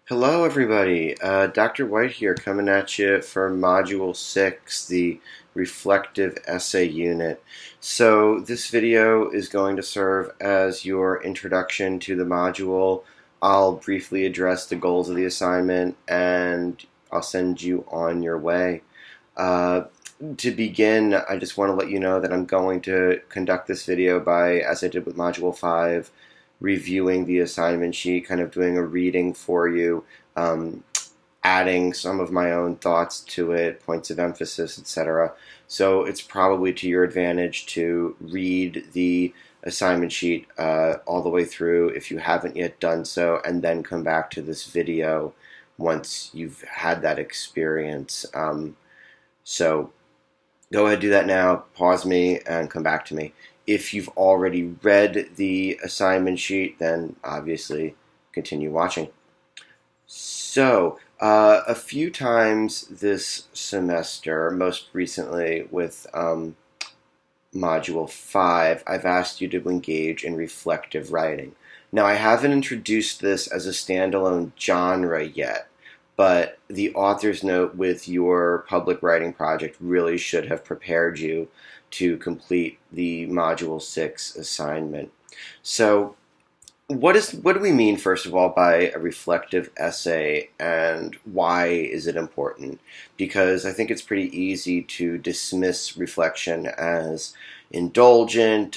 Hello, everybody. Dr. White here, coming at you for Module 6, the Reflective Essay Unit. So this video is going to serve as your introduction to the module. I'll briefly address the goals of the assignment, and I'll send you on your way. To begin, I just want to let you know that I'm going to conduct this video by, as I did with Module 5, reviewing the assignment sheet, kind of doing a reading for you, adding some of my own thoughts to it, points of emphasis, etc. So it's probably to your advantage to read the assignment sheet all the way through if you haven't yet done so, and then come back to this video once you've had that experience. So go ahead, do that now, pause me, and come back to me. If you've already read the assignment sheet, then obviously continue watching. So, a few times this semester, most recently with Module 5, I've asked you to engage in reflective writing. Now, I haven't introduced this as a standalone genre yet, but the author's note with your public writing project really should have prepared you to complete the Module 6 assignment. So what do we mean, first of all, by a reflective essay, and why is it important? Because I think it's pretty easy to dismiss reflection as indulgent,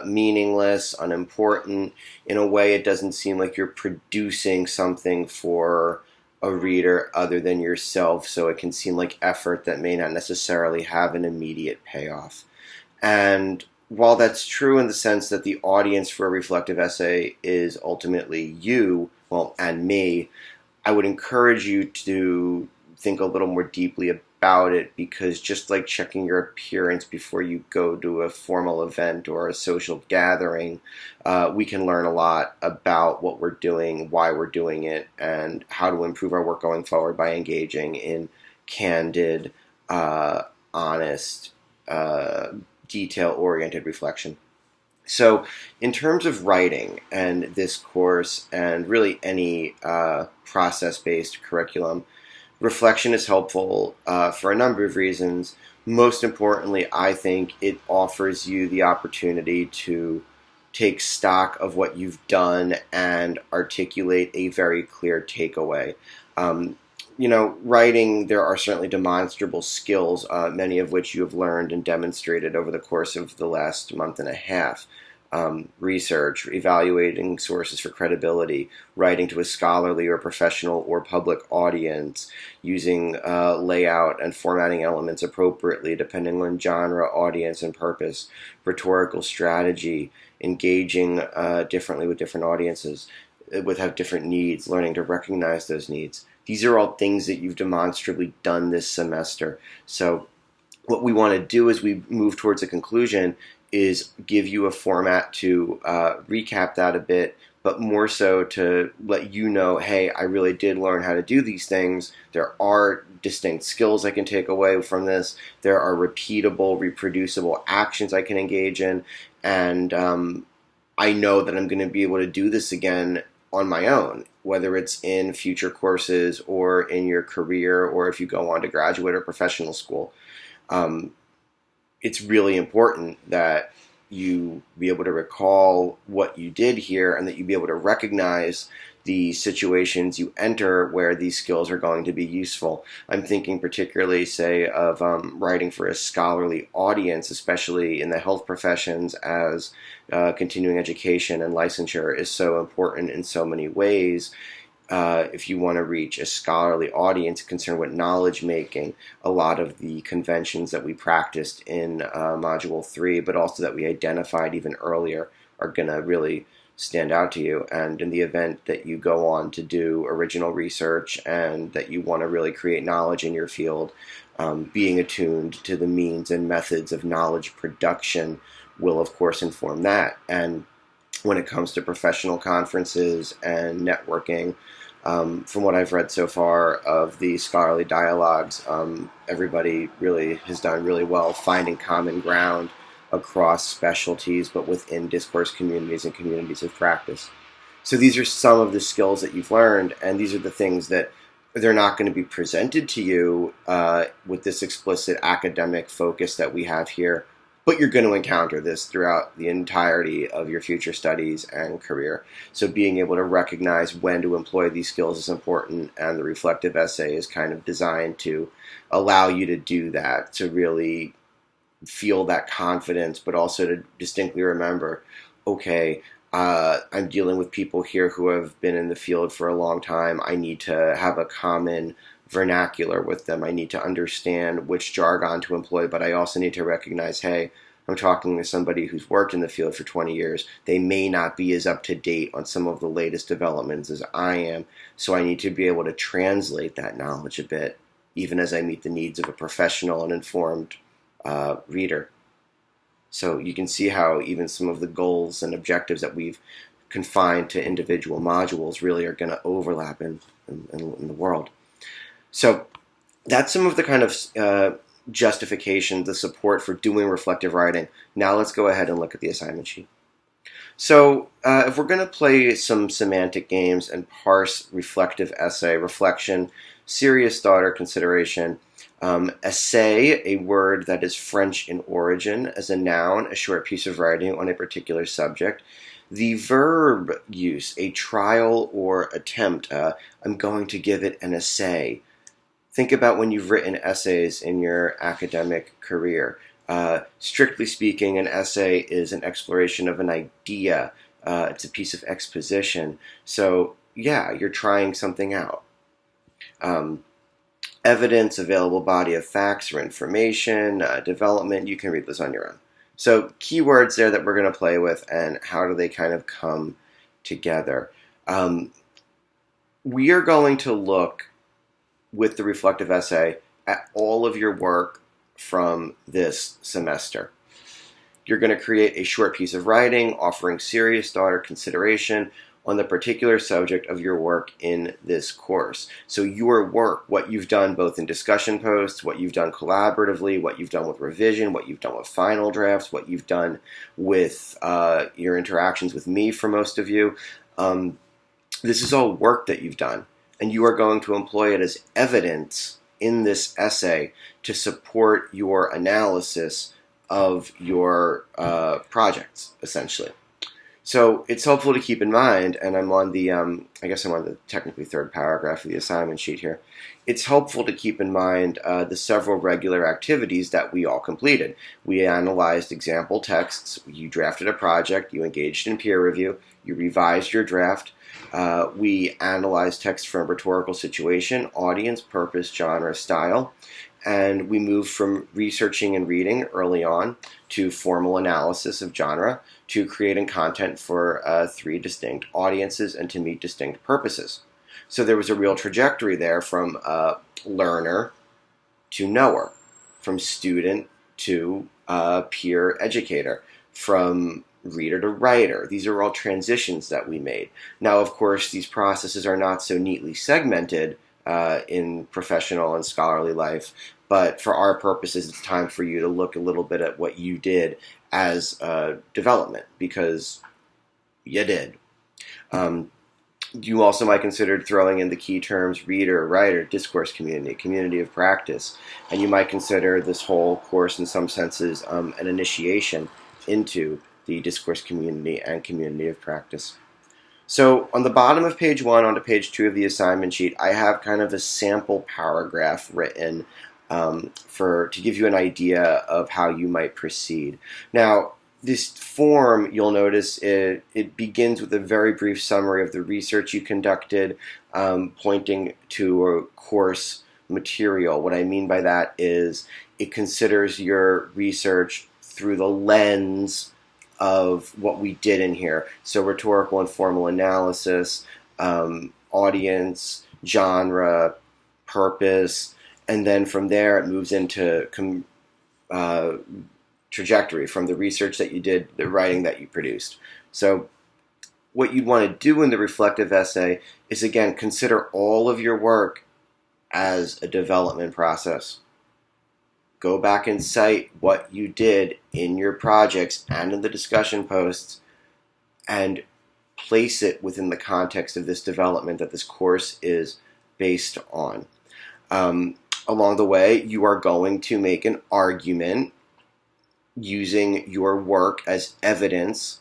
meaningless, unimportant. In a way, it doesn't seem like you're producing something for a reader other than yourself, so it can seem like effort that may not necessarily have an immediate payoff. And while that's true in the sense that the audience for a reflective essay is ultimately you, well, and me, I would encourage you to think a little more deeply about it, because just like checking your appearance before you go to a formal event or a social gathering, we can learn a lot about what we're doing, why we're doing it, and how to improve our work going forward by engaging in candid, honest, detail-oriented reflection. So in terms of writing and this course, and really any process-based curriculum, reflection is helpful for a number of reasons. Most importantly, I think it offers you the opportunity to take stock of what you've done and articulate a very clear takeaway. Writing, there are certainly demonstrable skills, many of which you have learned and demonstrated over the course of the last month and a half. Research, evaluating sources for credibility, writing to a scholarly or professional or public audience, using layout and formatting elements appropriately depending on genre, audience, and purpose, rhetorical strategy, engaging differently with different audiences, have different needs, learning to recognize those needs. These are all things that you've demonstrably done this semester. So what we want to do as we move towards a conclusion is give you a format to recap that a bit, but more so to let you know, hey, I really did learn how to do these things. There are distinct skills I can take away from this. There are repeatable, reproducible actions I can engage in. And I know that I'm going to be able to do this again on my own, whether it's in future courses or in your career, or if you go on to graduate or professional school. It's really important that you be able to recall what you did here, and that you be able to recognize the situations you enter where these skills are going to be useful. I'm thinking particularly, say, of writing for a scholarly audience, especially in the health professions, as continuing education and licensure is so important in so many ways. If you want to reach a scholarly audience concerned with knowledge making, a lot of the conventions that we practiced in Module 3, but also that we identified even earlier, are going to really stand out to you. And in the event that you go on to do original research and that you want to really create knowledge in your field, being attuned to the means and methods of knowledge production will, of course, inform that. And when it comes to professional conferences and networking, from what I've read so far of the scholarly dialogues, everybody really has done really well finding common ground across specialties, but within discourse communities and communities of practice. So these are some of the skills that you've learned, and these are the things that they're not going to be presented to you with this explicit academic focus that we have here, but you're going to encounter this throughout the entirety of your future studies and career. So being able to recognize when to employ these skills is important, and the reflective essay is kind of designed to allow you to do that, to really feel that confidence, but also to distinctly remember, okay, I'm dealing with people here who have been in the field for a long time. I need to have a common vernacular with them. I need to understand which jargon to employ, but I also need to recognize, hey, I'm talking to somebody who's worked in the field for 20 years. They may not be as up to date on some of the latest developments as I am, so I need to be able to translate that knowledge a bit, even as I meet the needs of a professional and informed reader. So you can see how even some of the goals and objectives that we've confined to individual modules really are going to overlap in the world. So that's some of the kind of justification, the support for doing reflective writing. Now let's go ahead and look at the assignment sheet. So if we're going to play some semantic games and parse reflective essay, reflection, serious thought or consideration, essay, a word that is French in origin, as a noun, a short piece of writing on a particular subject. The verb use, a trial or attempt, I'm going to give it an essay. Think about when you've written essays in your academic career. Strictly speaking, an essay is an exploration of an idea. It's a piece of exposition. So, yeah, you're trying something out. Evidence, available body of facts or information, development, you can read this on your own. So keywords there that we're going to play with, and how do they kind of come together. We are going to look with the reflective essay at all of your work from this semester. You're going to create a short piece of writing offering serious thought or consideration on the particular subject of your work in this course. So your work, what you've done both in discussion posts, what you've done collaboratively, what you've done with revision, what you've done with final drafts, what you've done with your interactions with me for most of you, this is all work that you've done. And you are going to employ it as evidence in this essay to support your analysis of your projects, essentially. So it's helpful to keep in mind, and I'm on the, I guess I'm on the technically third paragraph of the assignment sheet here. It's helpful to keep in mind the several regular activities that we all completed. We analyzed example texts, you drafted a project, you engaged in peer review, you revised your draft, we analyzed text from rhetorical situation, audience, purpose, genre, style, and we moved from researching and reading early on to formal analysis of genre, to creating content for 3 distinct audiences and to meet distinct purposes. So there was a real trajectory there from learner to knower, from student to peer educator, from reader to writer. These are all transitions that we made. Now, of course, these processes are not so neatly segmented in professional and scholarly life, but for our purposes, it's time for you to look a little bit at what you did as development, because you did. You also might consider throwing in the key terms reader, writer, discourse community, community of practice, and you might consider this whole course in some senses an initiation into the discourse community and community of practice. So on the bottom of page 1 onto page 2 of the assignment sheet, I have kind of a sample paragraph written to give you an idea of how you might proceed. Now, this form, you'll notice it begins with a very brief summary of the research you conducted, pointing to a course material. What I mean by that is it considers your research through the lens of what we did in here. So rhetorical and formal analysis, audience, genre, purpose, and then from there it moves into trajectory from the research that you did, the writing that you produced. So what you want to do in the reflective essay is, again, consider all of your work as a development process. Go back and cite what you did in your projects and in the discussion posts, and place it within the context of this development that this course is based on. Along the way, you are going to make an argument using your work as evidence,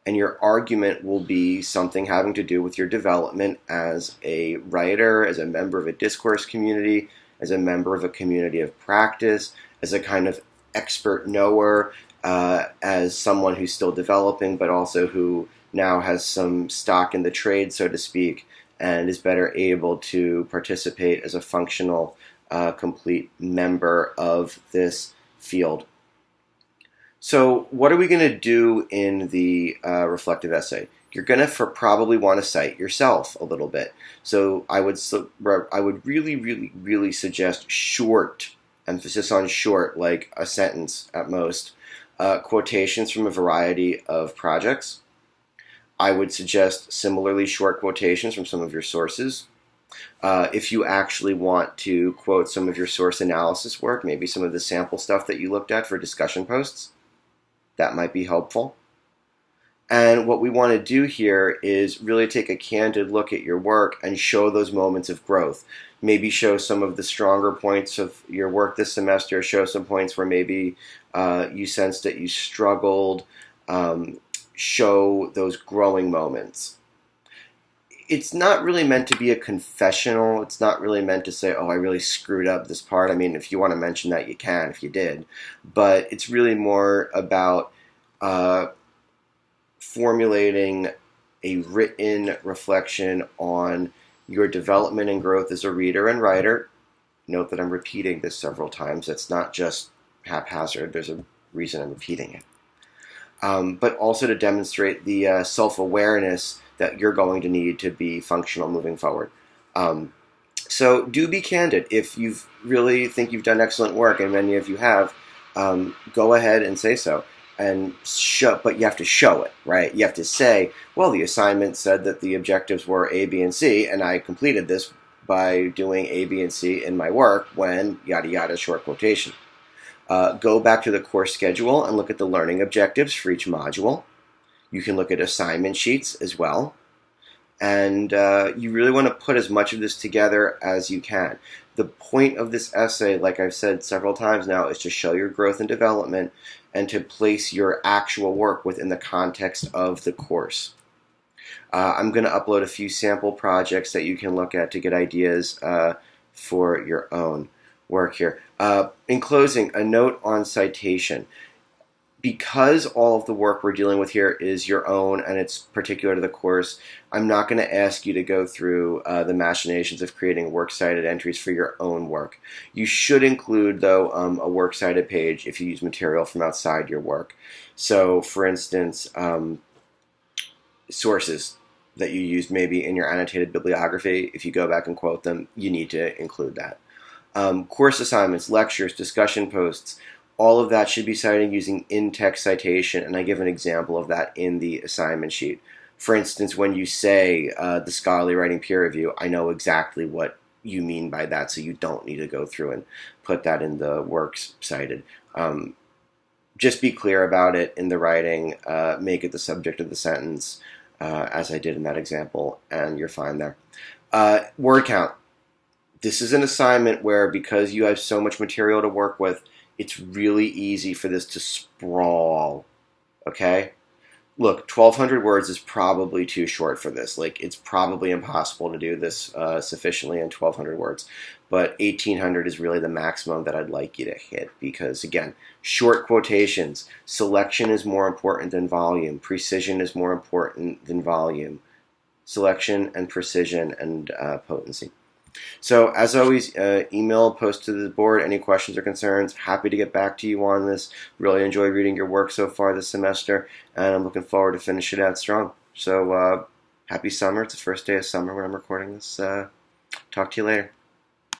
and your argument will be something having to do with your development as a writer, as a member of a discourse community, as a member of a community of practice, as a kind of expert knower, as someone who's still developing, but also who now has some stock in the trade, so to speak, and is better able to participate as a functional, complete member of this field. So what are we going to do in the reflective essay? You're going to probably want to cite yourself a little bit. So I would really, really, really suggest short, emphasis on short, like a sentence at most, quotations from a variety of projects. I would suggest similarly short quotations from some of your sources. If you actually want to quote some of your source analysis work, maybe some of the sample stuff that you looked at for discussion posts, that might be helpful. And what we want to do here is really take a candid look at your work and show those moments of growth. Maybe show some of the stronger points of your work this semester, show some points where maybe you sensed that you struggled, show those growing moments. It's not really meant to be a confessional. It's not really meant to say, oh, I really screwed up this part. I mean, if you want to mention that, you can, if you did. But it's really more about formulating a written reflection on your development and growth as a reader and writer. Note that I'm repeating this several times. It's not just haphazard. There's a reason I'm repeating it. But also to demonstrate the self-awareness that you're going to need to be functional moving forward. So do be candid. If you really think you've done excellent work, and many of you have, go ahead and say so. And but you have to show it, right? You have to say, well, the assignment said that the objectives were A, B, and C, and I completed this by doing A, B, and C in my work when yada yada, short quotation. Go back to the course schedule and look at the learning objectives for each module. You can look at assignment sheets as well. And you really want to put as much of this together as you can. The point of this essay, like I've said several times now, is to show your growth and development and to place your actual work within the context of the course. I'm going to upload a few sample projects that you can look at to get ideas for your own work here. In closing, a note on citation. Because all of the work we're dealing with here is your own and it's particular to the course, I'm not going to ask you to go through the machinations of creating works cited entries for your own work. You should include, though, a works cited page if you use material from outside your work. So, for instance, sources that you used maybe in your annotated bibliography, if you go back and quote them, you need to include that. Course assignments, lectures, discussion posts, all of that should be cited using in-text citation, and I give an example of that in the assignment sheet. For instance, when you say the scholarly writing peer review, I know exactly what you mean by that, so you don't need to go through and put that in the works cited. Just be clear about it in the writing, make it the subject of the sentence, as I did in that example, and you're fine there. Word count. This is an assignment where, because you have so much material to work with, it's really easy for this to sprawl, okay? Look, 1,200 words is probably too short for this. Like, it's probably impossible to do this sufficiently in 1,200 words. But 1,800 is really the maximum that I'd like you to hit because, again, short quotations. Selection is more important than volume. Precision is more important than volume. Selection and precision and potency. So, as always, email, post to the board, any questions or concerns. Happy to get back to you on this. Really enjoy reading your work so far this semester, and I'm looking forward to finish it out strong. So, happy summer. It's the first day of summer when I'm recording this. Talk to you later.